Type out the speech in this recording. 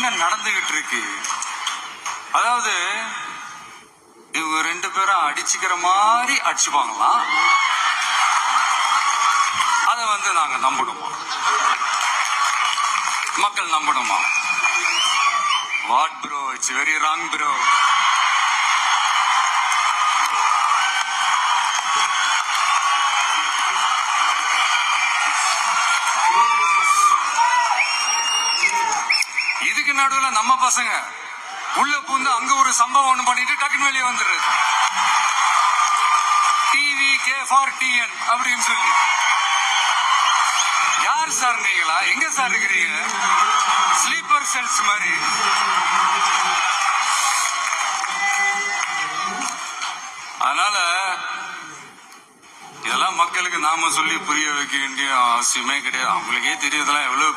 என்னங்க நடந்துகிட்டு இருக்கு? அதாவது இவங்க ரெண்டு பேரும் அடிச்சுக்கிற மாதிரி அடிச்சுப்பாங்களாம். அதை நாங்க நம்பணுமா? மக்கள் நம்பணுமா? What bro, it's very wrong bro. இதுக்கு நடுவுல நம்ம பசங்க உள்ள பூந்து அங்க ஒரு சம்பவம் ஒண்ணு பண்ணிட்டு டக்குன்னு வெளியே வந்துடுறது. டிவி கே ஃபார் டிஎன் அப்படின்னு சொல்லி. யார் சார் நீங்களா? எங்க சார் இருக்கிறீங்க? ஸ்லீப்பர் செல்ஸ் மாதிரி. அதனால இதெல்லாம் மக்களுக்கு நாம சொல்லி புரிய வைக்க வேண்டிய அவசியமே கிடையாது. அவங்களுக்கே தெரியுதெல்லாம் எவ்வளவு